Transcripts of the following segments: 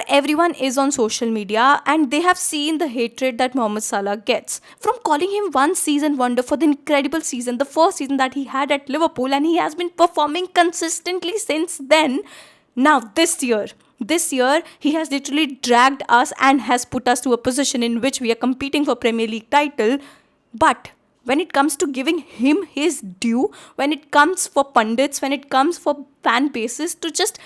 everyone is on social media and they have seen the hatred that Mohamed Salah gets. From calling him one season wonder for the incredible season, the first season that he had at Liverpool, and he has been performing consistently since then. Now, this year, he has literally dragged us and has put us to a position in which we are competing for Premier League title. But when it comes to giving him his due, when it comes for pundits, when it comes for fan bases to just,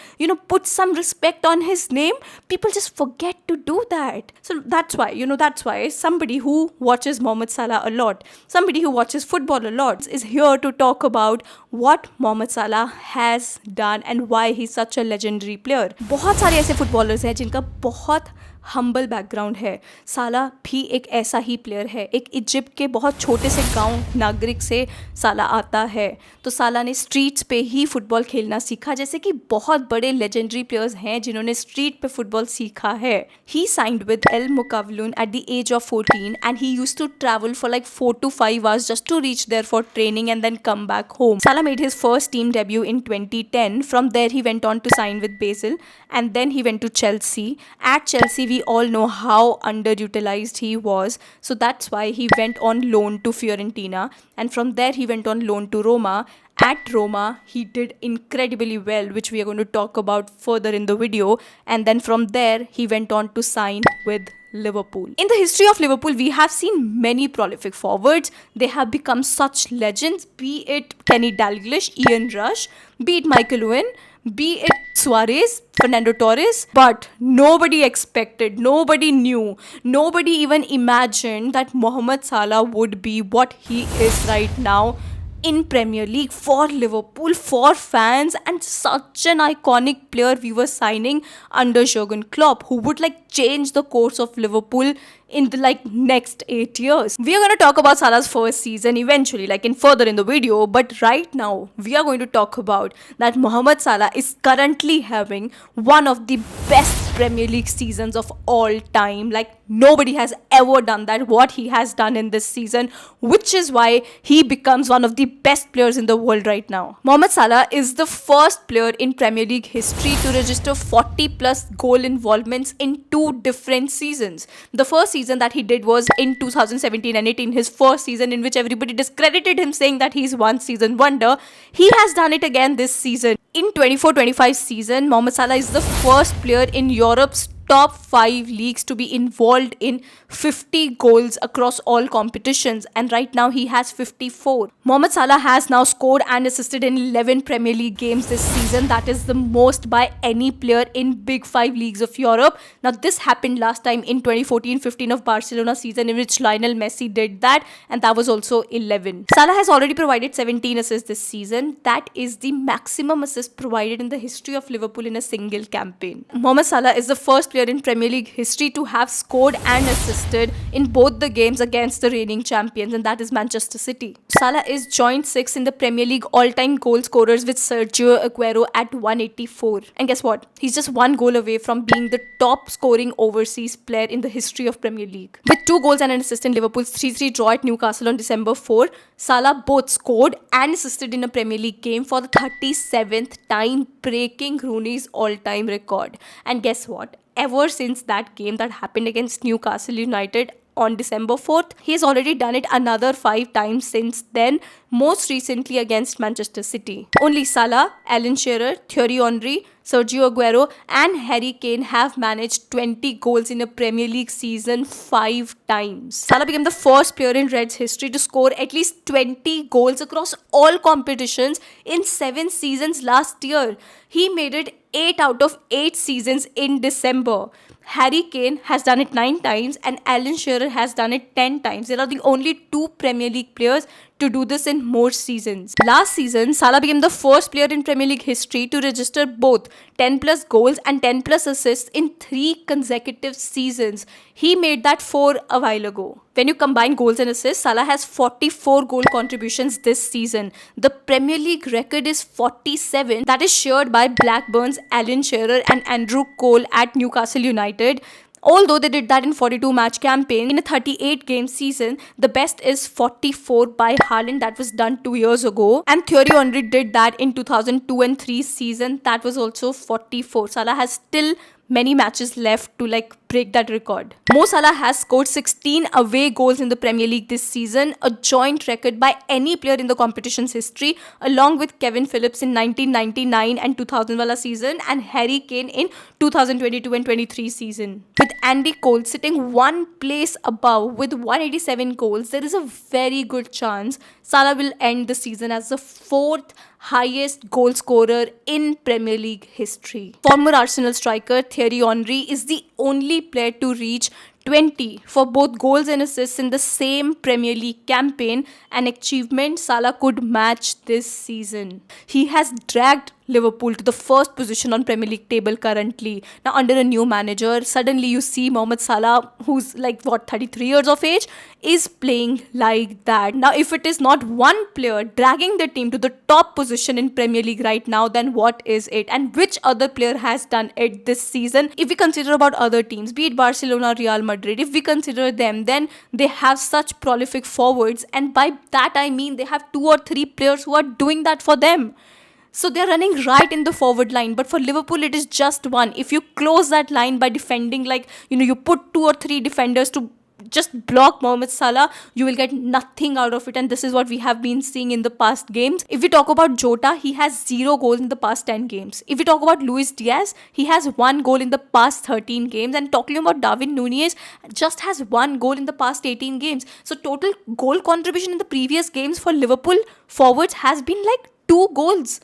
put some respect on his name, people just forget to do that. So that's why somebody who watches Mohamed Salah a lot, somebody who watches football a lot, is here to talk about what Mohamed Salah has done and why he's such a legendary player. बहुत सारे ऐसे footballers हैं जिनका बहुत humble background है. साला भी एक ऐसा ही प्लेयर है. एक इजिप्ट के बहुत छोटे से गांव नागरिक से साला आता है. तो साला ने स्ट्रीट्स पे ही फुटबॉल खेलना सीखा, जैसे कि बहुत बड़े लेजेंडरी प्लेयर्स हैं जिन्होंने स्ट्रीट पे फुटबॉल सीखा है. He signed with El Mokawloon at the age of 14 and he used to travel for like 4 to 5 hours just to reach there for training and then come back home. Salah made his first team debut in 2010. From there he went on to sign with Basel and then he went to Chelsea. At Chelsea, we all know how underutilized he was, so that's why he went on loan to Fiorentina, and from there he went on loan to Roma. At Roma, he did incredibly well, which we are going to talk about further in the video, and then from there he went on to sign with Liverpool. In the history of Liverpool, we have seen many prolific forwards. They have become such legends, be it Kenny Dalglish, Ian Rush, be it Michael Owen, be it Suarez, Fernando Torres, but nobody expected, nobody knew, nobody even imagined that Mohamed Salah would be what he is right now in Premier League for Liverpool, for fans, and such an iconic player we were signing under Jurgen Klopp, who would change the course of Liverpool in the next 8 years. We are going to talk about Salah's first season eventually, further in the video, but right now we are going to talk about that Mohamed Salah is currently having one of the best Premier League seasons of all time. Nobody has ever done that, what he has done in this season, which is why he becomes one of the best players in the world right now. Mohamed Salah is the first player in Premier League history to register 40 plus goal involvements in 2 different seasons. The first season that he did was in 2017 and 18, his first season, in which everybody discredited him, saying that he's one season wonder. He has done it again this season. In 24-25 season, Mohamed Salah is the first player in Europe's top 5 leagues to be involved in 50 goals across all competitions, and right now he has 54. Mohamed Salah has now scored and assisted in 11 Premier League games this season. That is the most by any player in big 5 leagues of Europe. Now this happened last time in 2014-15 of Barcelona season, in which Lionel Messi did that, and that was also 11. Salah has already provided 17 assists this season. That is the maximum assist provided in the history of Liverpool in a single campaign. Mohamed Salah is the first player in Premier League history to have scored and assisted in both the games against the reigning champions, and that is Manchester City. Salah is joint 6th in the Premier League all-time goal scorers with Sergio Aguero at 184. And guess what? He's just 1 goal away from being the top scoring overseas player in the history of Premier League. With 2 goals and an assist in Liverpool's 3-3 draw at Newcastle on December 4, Salah both scored and assisted in a Premier League game for the 37th time, breaking Rooney's all-time record. And guess what? Ever since that game that happened against Newcastle United on December 4th, he has already done it another 5 times since then, most recently against Manchester City. Only Salah, Alan Shearer, Thierry Henry, Sergio Aguero and Harry Kane have managed 20 goals in a Premier League season 5 times. Salah became the first player in Reds history to score at least 20 goals across all competitions in 7 seasons last year. He made it 8 out of 8 seasons in December. Harry Kane has done it 9 times and Alan Shearer has done it 10 times. They are the only 2 Premier League players to do this in more seasons. Last season, Salah became the first player in Premier League history to register both 10 plus goals and 10 plus assists in 3 consecutive seasons. He made that 4 a while ago. When you combine goals and assists, Salah has 44 goal contributions this season. The Premier League record is 47. That is shared by Blackburn's Alan Shearer and Andrew Cole at Newcastle United. Although they did that in 42 match campaign, in a 38 game season, the best is 44 by Haaland. That was done 2 years ago. And Thierry Henry did that in 2002 and 3 season. That was also 44. Salah has still many matches left to like break that record. Mo Salah has scored 16 away goals in the Premier League this season, a joint record by any player in the competition's history, along with Kevin Phillips in 1999 and 2000 wala season and Harry Kane in 2022 and 23 season. With Andy Cole sitting one place above with 187 goals, there is a very good chance Salah will end the season as the fourth highest goal scorer in Premier League history. Former Arsenal striker Thierry Henry is the only player to reach 20 for both goals and assists in the same Premier League campaign, an achievement Salah could match this season. He has dragged Liverpool to the first position on Premier League table currently. Now under a new manager, suddenly you see Mohamed Salah, who's like 33 years of age, is playing like that. Now if it is not one player dragging the team to the top position in Premier League right now, then what is it? And which other player has done it this season? If we consider about other teams, be it Barcelona, Real Madrid, if we consider them, then they have such prolific forwards, and by that I mean they have 2 or 3 players who are doing that for them. So they're running right in the forward line. But for Liverpool, it is just one. If you close that line by defending, like, you put 2 or 3 defenders to just block Mohamed Salah, you will get nothing out of it. And this is what we have been seeing in the past games. If we talk about Jota, he has 0 goals in the past 10 games. If we talk about Luis Diaz, he has 1 goal in the past 13 games. And talking about Darwin Nunez, just has 1 goal in the past 18 games. So total goal contribution in the previous games for Liverpool forwards has been like 2 goals.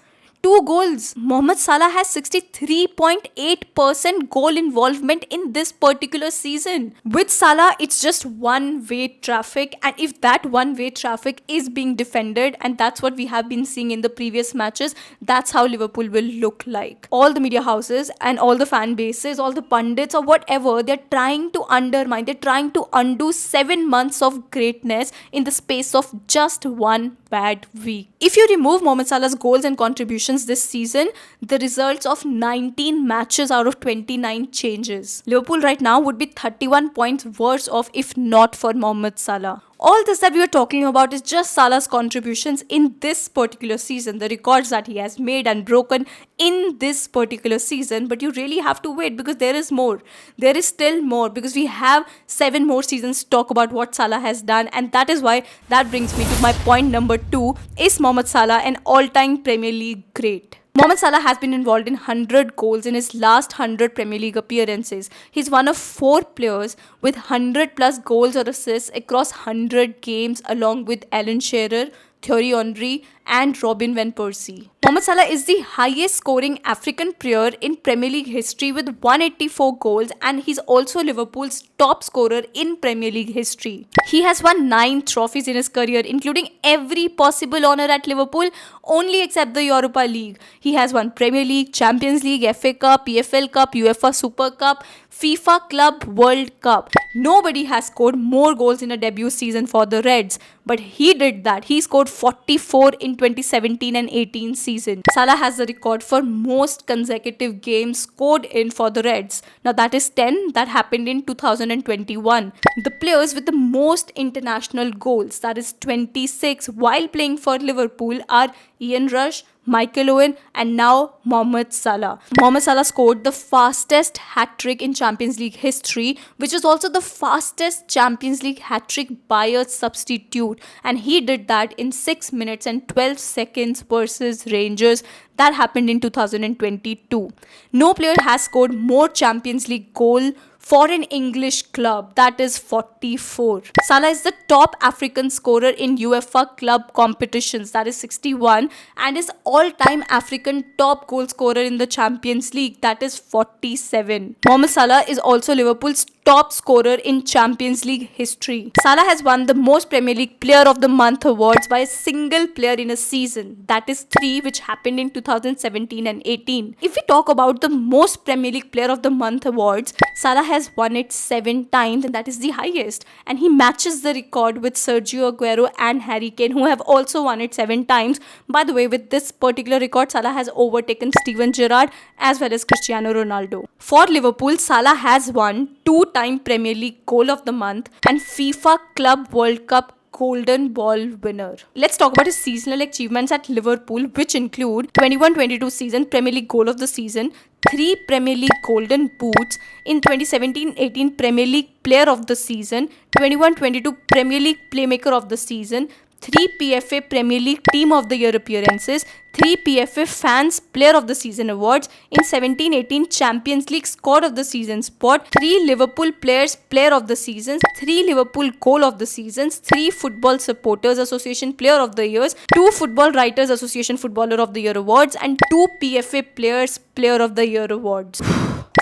2 goals. Mohamed Salah has 63.8% goal involvement in this particular season. With Salah, it's just one-way traffic, and if that one-way traffic is being defended, and that's what we have been seeing in the previous matches, that's how Liverpool will look like. All the media houses and all the fan bases, all the pundits or whatever, they're trying to undermine, they're trying to undo 7 months of greatness in the space of just one bad week. If you remove Mohamed Salah's goals and contributions this season, the results of 19 matches out of 29 changes. Liverpool right now would be 31 points worse off if not for Mohamed Salah. All this that we are talking about is just Salah's contributions in this particular season, the records that he has made and broken in this particular season. But you really have to wait because there is more. There is still more because we have 7 more seasons to talk about what Salah has done. And that is why that brings me to my point number 2. Is Mohamed Salah an all-time Premier League great? Mohamed Salah has been involved in 100 goals in his last 100 Premier League appearances. He's one of 4 players with 100 plus goals or assists across 100 games, along with Alan Shearer, Thierry Henry and Robin van Persie. Mohamed Salah is the highest scoring African player in Premier League history with 184 goals, and he's also Liverpool's top scorer in Premier League history. He has won 9 trophies in his career, including every possible honour at Liverpool, only except the Europa League. He has won Premier League, Champions League, FA Cup, EFL Cup, UEFA Super Cup, FIFA Club World Cup. Nobody has scored more goals in a debut season for the Reds, but he did that. He scored 44 in 2017 and 18 season. Salah has the record for most consecutive games scored in for the Reds. Now that is 10. That happened in 2021. The players with the most international goals, that is 26, while playing for Liverpool are Ian Rush, Michael Owen and now Mohamed Salah. Mohamed Salah scored the fastest hat-trick in Champions League history, which is also the fastest Champions League hat-trick by a substitute, and he did that in 6 minutes and 12 seconds versus Rangers. That happened in 2022. No player has scored more Champions League goal for an English club, that is 44. Salah is the top African scorer in UEFA club competitions, that is 61, and is all-time African top goal scorer in the Champions League, that is 47. Mohamed Salah is also Liverpool's top scorer in Champions League history. Salah has won the most Premier League Player of the Month awards by a single player in a season, that is 3, which happened in 2017 and 18. If we talk about the most Premier League Player of the Month awards, Salah has won it 7 times, and that is the highest, and he matches the record with Sergio Aguero and Harry Kane, who have also won it 7 times. By the way, with this particular record, Salah has overtaken Steven Gerrard as well as Cristiano Ronaldo. For Liverpool, Salah has won 2-time Premier League Goal of the Month and FIFA Club World Cup Golden Ball winner. Let's talk about his seasonal achievements at Liverpool, which include 21-22 season Premier League Goal of the Season, 3 Premier League Golden Boots, in 2017-18 Premier League Player of the Season, 21-22 Premier League Playmaker of the Season, 3 PFA Premier League Team of the Year appearances, 3 PFA Fans Player of the Season awards, in 17-18 Champions League Squad of the Season spot, 3 Liverpool Players Player of the Season, 3 Liverpool Goal of the Seasons, 3 Football Supporters Association Player of the Years, 2 Football Writers Association Footballer of the Year awards, and 2 PFA Players Player of the Year awards.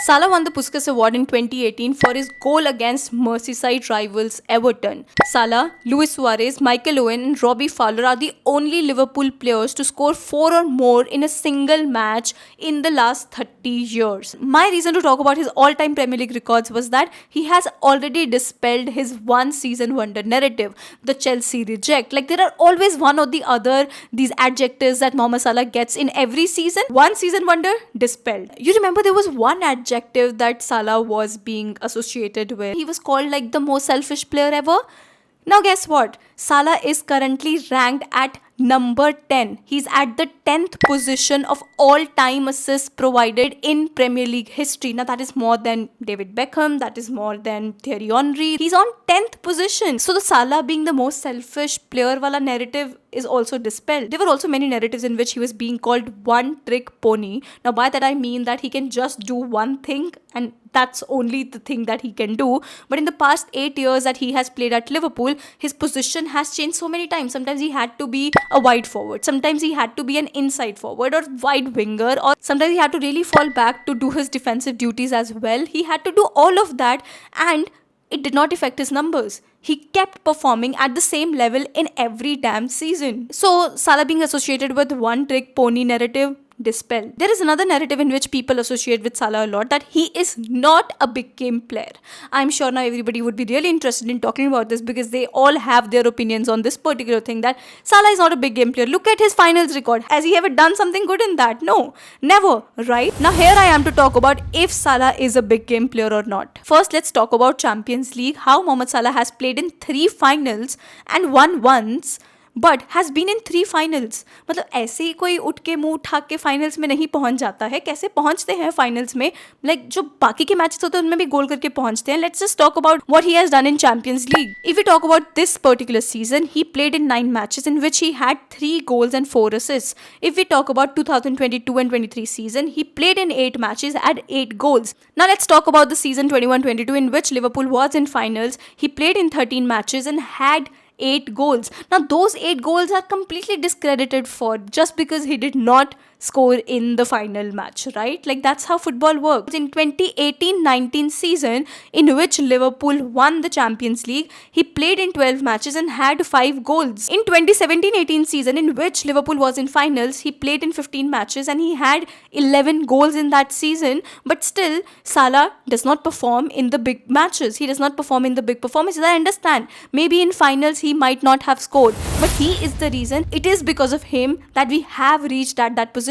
Salah won the Puskas Award in 2018 for his goal against Merseyside rivals Everton. Salah, Luis Suarez, Michael Owen and Robbie Fowler are the only Liverpool players to score 4 or more in a single match in the last 30 years. My reason to talk about his all-time Premier League records was that he has already dispelled his one season wonder narrative, the Chelsea reject. Like, there are always one or the other these adjectives that Mohamed Salah gets in every season. One season wonder, dispelled. You remember there was one adjective that Salah was being associated with. He was called like the most selfish player ever. Now guess what? Salah is currently ranked at number 10. He's at the 10th position of all time assists provided in Premier League history. Now that is more than David Beckham, that is more than Thierry Henry. He's on 10th position. So the Salah being the most selfish player wala narrative is also dispelled. There were also many narratives in which he was being called one trick pony. Now by that I mean that he can just do one thing and that's only the thing that he can do. But in the past 8 years that he has played at Liverpool, his position has changed so many times. Sometimes he had to be a wide forward, sometimes he had to be an inside forward or wide winger, or sometimes he had to really fall back to do his defensive duties as well. He had to do all of that and it did not affect his numbers. He kept performing at the same level in every damn season. So Salah being associated with one trick pony narrative, dispelled. There is another narrative in which people associate with Salah a lot, that he is not a big game player. I'm sure now everybody would be really interested in talking about this because they all have their opinions on this particular thing, that Salah is not a big game player. Look at his finals record. Has he ever done something good in that? No, never, right? Now here I am to talk about if Salah is a big game player or not. First, let's talk about Champions League. How Mohamed Salah has played in 3 finals and won once, but has been in 3 finals. मतलब ऐसे ही कोई उठ के मुंह उठा के finals में नहीं पहुंच जाता है. कैसे पहुंचते हैं फाइनल्स में? लाइक जो बाकी के मैचेस होते हैं उनमें भी गोल करके पहुंचते हैं. Let's just talk about what he has done in Champions League. If we talk about this particular season, he played in 9 matches in which he had 3 goals and 4 assists. If we talk about 2022 and 23 season, he played in 8 matches, had 8 goals. Now let's talk about the season 21-22 in which Liverpool was in finals. He played in 13 matches and had 8 goals. Now those 8 goals are completely discredited for just because he did not score in the final match, right? Like, that's how football works. In 2018-19 season, in which Liverpool won the Champions League, he played in 12 matches and had 5 goals. In 2017-18 season, in which Liverpool was in finals, he played in 15 matches and he had 11 goals in that season. But still, Salah does not perform in the big matches. He does not perform in the big performances. I understand. Maybe in finals he might not have scored, but he is the reason. It is because of him that we have reached at that position.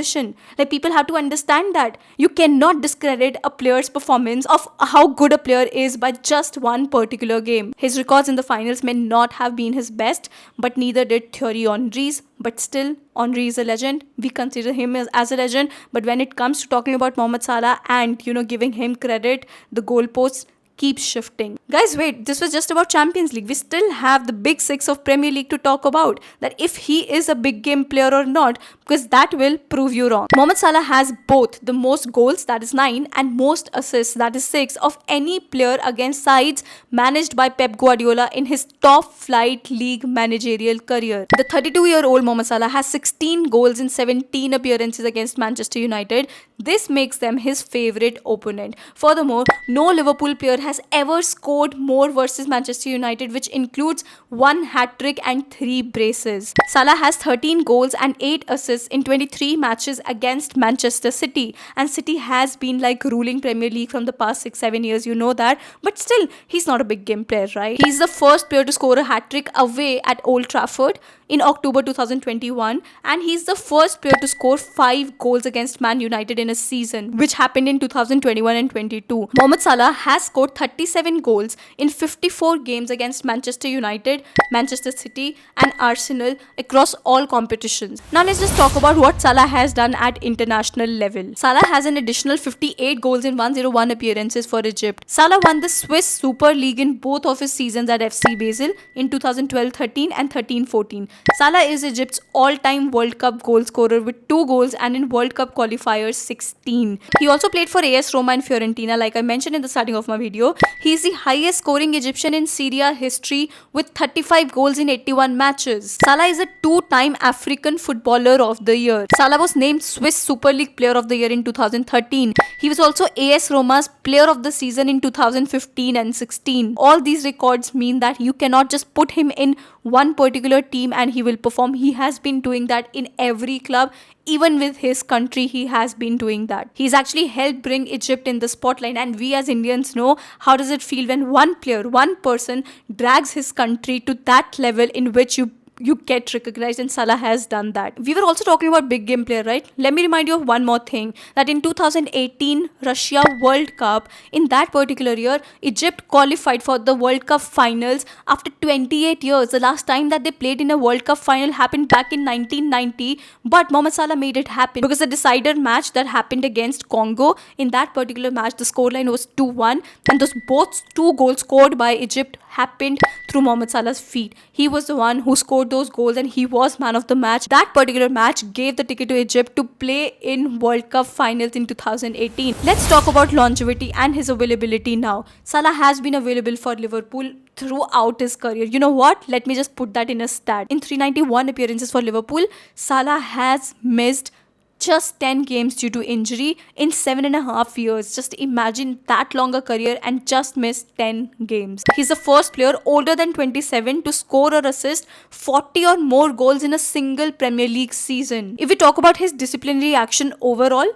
Like, people have to understand that you cannot discredit a player's performance of how good a player is by just one particular game. His records in the finals may not have been his best, but neither did Thierry Henry's. But still, Henry is a legend. We consider him as a legend. But when it comes to talking about Mohamed Salah and, giving him credit, the goalposts keeps shifting. Guys, wait, this was just about Champions League. We still have the big 6 of Premier League to talk about. That if he is a big game player or not, because that will prove you wrong. Mohamed Salah has both the most goals, that is 9, and most assists, that is 6, of any player against sides managed by Pep Guardiola in his top flight league managerial career. The 32-year-old Mohamed Salah has 16 goals in 17 appearances against Manchester United. This makes them his favorite opponent. Furthermore, no Liverpool player has ever scored more versus Manchester United, which includes 1 hat-trick and 3 braces. Salah has 13 goals and 8 assists in 23 matches against Manchester City, and City has been like ruling Premier League from the past 6-7 years, you know that, but still, he's not a big game player, right? He's the first player to score a hat-trick away at Old Trafford. in October 2021, and he's the first player to score 5 goals against Man United in a season, which happened in 2021 and 22. Mohamed Salah has scored 37 goals in 54 games against Manchester United, Manchester City, and Arsenal across all competitions. Now let's just talk about what Salah has done at international level. Salah has an additional 58 goals in 101 appearances for Egypt. Salah won the Swiss Super League in both of his seasons at FC Basel in 2012-13 and 13-14. Salah is Egypt's all-time World Cup goal scorer with 2 goals, and in World Cup qualifiers 16. He also played for AS Roma and Fiorentina, like I mentioned in the starting of my video. He is the highest scoring Egyptian in Serie A history with 35 goals in 81 matches. Salah is a 2-time African Footballer of the Year. Salah was named Swiss Super League Player of the Year in 2013. He was also AS Roma's Player of the Season in 2015 and 16. All these records mean that you cannot just put him in one particular team and he will perform. He has been doing that in every club. Even with his country, he has been doing that. He's actually helped bring Egypt in the spotlight, and we as Indians know how does it feel when one player, one person drags his country to that level in which you get recognized, and Salah has done that. We were also talking about big game player, right? Let me remind you of one more thing, that in 2018 Russia World Cup, in that particular year, Egypt qualified for the World Cup finals after 28 years. The last time that they played in a World Cup final happened back in 1990, but Mohamed Salah made it happen because the decider match that happened against Congo, in that particular match the scoreline was 2-1, and those both 2 goals scored by Egypt happened through Mohamed Salah's feet. He was the one who scored those goals and he was man of the match. That particular match gave the ticket to Egypt to play in World Cup finals in 2018. Let's talk about longevity and his availability now. Salah has been available for Liverpool throughout his career. You know what? Let me just put that in a stat. In 391 appearances for Liverpool, Salah has missed just 10 games due to injury in 7.5 years. Just imagine that longer career and just missed 10 games. He's the first player older than 27 to score or assist 40 or more goals in a single Premier League season. If we talk about his disciplinary action overall,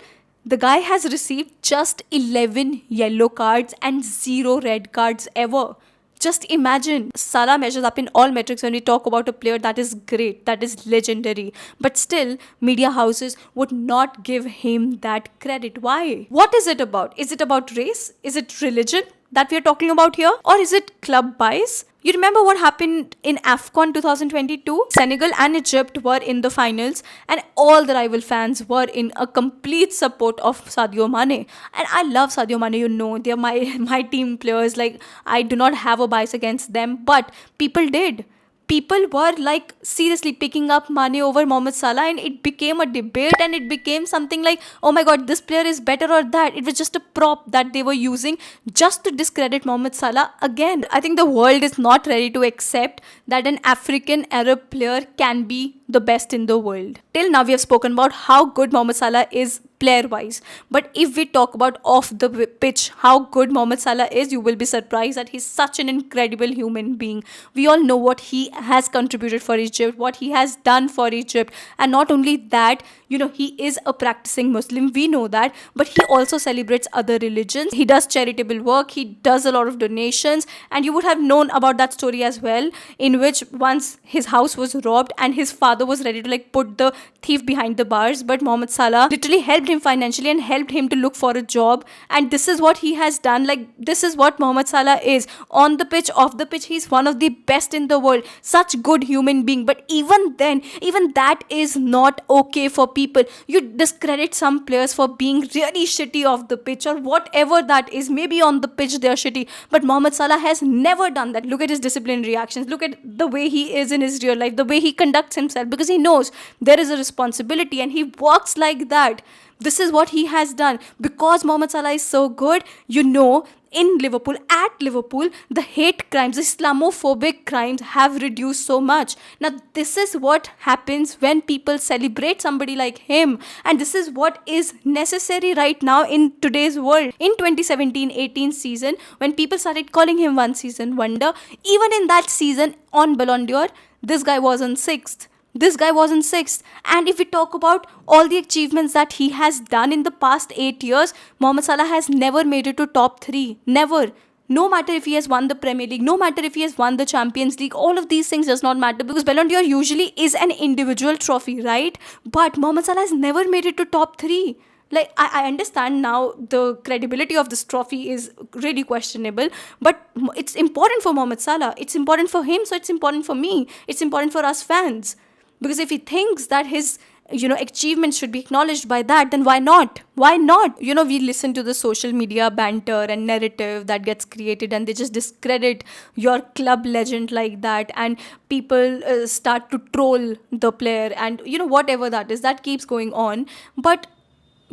the guy has received just 11 yellow cards and 0 red cards ever. Just imagine, Salah measures up in all metrics when we talk about a player that is great, that is legendary. But still, media houses would not give him that credit. Why? What is it about? Is it about race? Is it religion that we are talking about here? Or is it club bias? You remember what happened in AFCON 2022? Senegal and Egypt were in the finals and all the rival fans were in a complete support of Sadio Mane. And I love Sadio Mane, you know, they're my team players. Like, I do not have a bias against them, but people did. People were like seriously picking up Mane over Mohamed Salah, and it became a debate and it became something like, oh my god, this player is better or that. It was just a prop that they were using just to discredit Mohamed Salah again. I think the world is not ready to accept that an African Arab player can be the best in the world. Till now we have spoken about how good Mohamed Salah is player wise, but if we talk about off the pitch how good Mohamed Salah is, you will be surprised that he's such an incredible human being. We all know what he has contributed for Egypt, what he has done for Egypt, and not only that, you know, he is a practicing Muslim, we know that, but he also celebrates other religions. He does charitable work, he does a lot of donations, and you would have known about that story as well, in which once his house was robbed and his father was ready to like put the thief behind the bars, but Mohamed Salah literally helped him financially and helped him to look for a job. And this is what he has done. Like, this is what Mohamed Salah is on the pitch, off the pitch. He's one of the best in the world, such good human being. But even then, even that is not okay for people. You discredit some players for being really shitty off the pitch or whatever that is. Maybe on the pitch they are shitty, but Mohamed Salah has never done that. Look at his disciplinary actions, look at the way he is in his real life, the way he conducts himself, because he knows there is a responsibility and he works like that. This is what he has done. Because Mohamed Salah is so good, you know, in Liverpool, at Liverpool, the hate crimes, the Islamophobic crimes have reduced so much. Now, this is what happens when people celebrate somebody like him. And this is what is necessary right now in today's world. In 2017-18 season, when people started calling him one season wonder, even in that season on Ballon d'Or, this guy was on 6th. This guy was in 6th. And if we talk about all the achievements that he has done in the past 8 years, Mohamed Salah has never made it to top 3. Never. No matter if he has won the Premier League, no matter if he has won the Champions League, all of these things does not matter because Ballon d'Or usually is an individual trophy, right? But Mohamed Salah has never made it to top three. Like I understand now the credibility of this trophy is really questionable, but it's important for Mohamed Salah. It's important for him, so it's important for me. It's important for us fans. Because if he thinks that his achievements should be acknowledged by that, then why not? We listen to the social media banter and narrative that gets created, and they just discredit your club legend like that, and people start to troll the player, and whatever that is, that keeps going on. But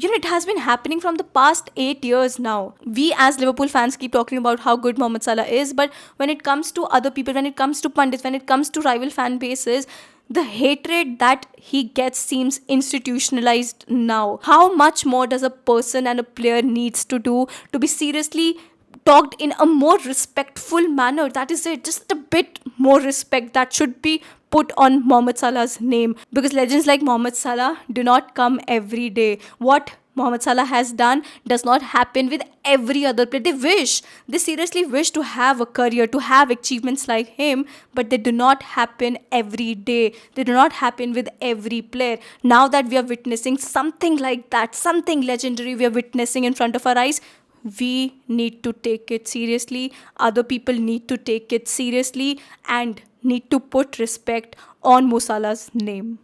it has been happening from the past 8 years now. We as Liverpool fans keep talking about how good Mohamed Salah is, but when it comes to other people, when it comes to pundits, when it comes to rival fan bases, the hatred that he gets seems institutionalized now. How much more does a person and a player needs to do to be seriously talked in a more respectful manner? That is it. Just a bit more respect that should be put on Mohamed Salah's name, because legends like Mohamed Salah do not come every day. What Mohamed Salah has done does not happen with every other player. They seriously wish to have a career, to have achievements like him, but they do not happen every day. They do not happen with every player. Now that we are witnessing something like that, something legendary we are witnessing in front of our eyes, we need to take it seriously. Other people need to take it seriously and need to put respect on Mo Salah's name.